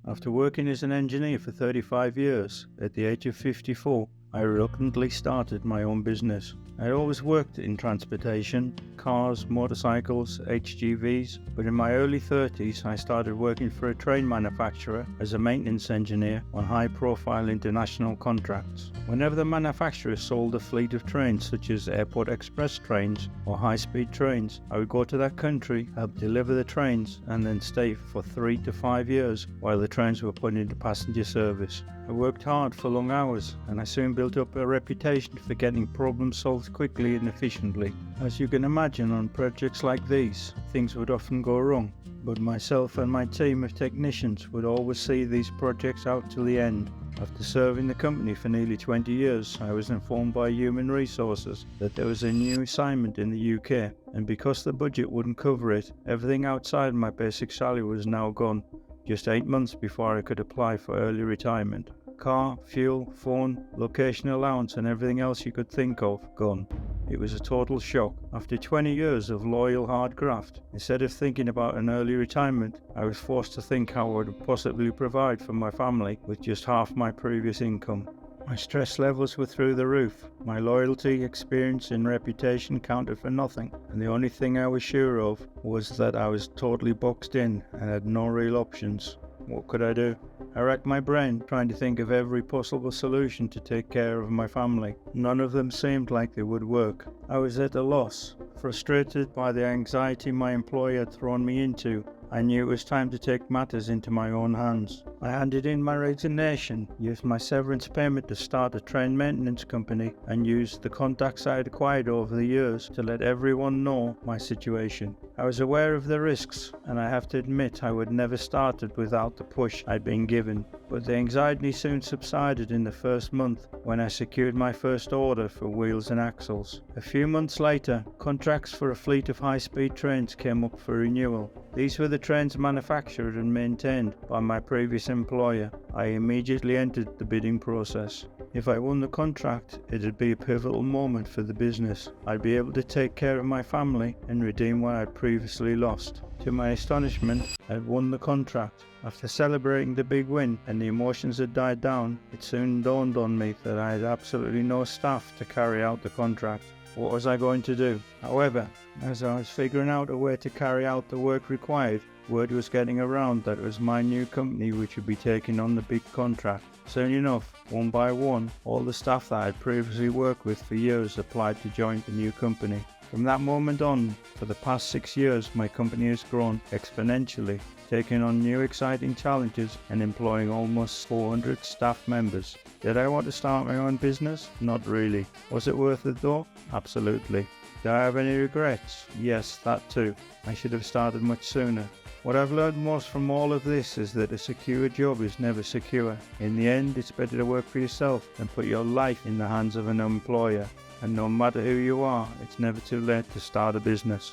After working as an engineer for 35 years, at the age of 54, I reluctantly started my own business. I had always worked in transportation, cars, motorcycles, HGVs, but in my early 30s I started working for a train manufacturer as a maintenance engineer on high-profile international contracts. Whenever the manufacturer sold a fleet of trains such as airport express trains or high-speed trains, I would go to that country, help deliver the trains, and then stay for 3 to 5 years while the trains were put into passenger service. I worked hard for long hours, and I soon built up a reputation for getting problems solved quickly and efficiently. As you can imagine, on projects like these, things would often go wrong, but myself and my team of technicians would always see these projects out till the end. After serving the company for nearly 20 years, I was informed by Human Resources that there was a new assignment in the UK, and because the budget wouldn't cover it, everything outside my basic salary was now gone, just 8 months before I could apply for early retirement. Car, fuel, phone, location allowance and everything else you could think of gone. It was a total shock. After 20 years of loyal hard graft, instead of thinking about an early retirement, I was forced to think how I would possibly provide for my family with just half my previous income. My stress levels were through the roof. My loyalty, experience and reputation counted for nothing, and the only thing I was sure of was that I was totally boxed in and had no real options. What could I do? I racked my brain trying to think of every possible solution to take care of my family. None of them seemed like they would work. I was at a loss. Frustrated by the anxiety my employer had thrown me into, I knew it was time to take matters into my own hands. I handed in my resignation, used my severance payment to start a train maintenance company, and used the contacts I had acquired over the years to let everyone know my situation. I was aware of the risks, and I have to admit I would never started without the push I'd been given. But the anxiety soon subsided in the first month when I secured my first order for wheels and axles. A few months later, contracts for a fleet of high-speed trains came up for renewal. These were the trains manufactured and maintained by my previous employer. I immediately entered the bidding process. If I won the contract, it'd be a pivotal moment for the business. I'd be able to take care of my family and redeem what I'd previously lost. To my astonishment, I'd won the contract. After celebrating the big win and the emotions had died down, it soon dawned on me that I had absolutely no staff to carry out the contract. What was I going to do? However, as I was figuring out a way to carry out the work required, word was getting around that it was my new company which would be taking on the big contract. Soon enough, one by one, all the staff that I had previously worked with for years applied to join the new company. From that moment on, for the past 6 years, my company has grown exponentially, taking on new exciting challenges and employing almost 400 staff members. Did I want to start my own business? Not really. Was it worth it though? Absolutely. Do I have any regrets? Yes, that too. I should have started much sooner. What I've learned most from all of this is that a secure job is never secure. In the end, it's better to work for yourself than put your life in the hands of an employer. And no matter who you are, it's never too late to start a business.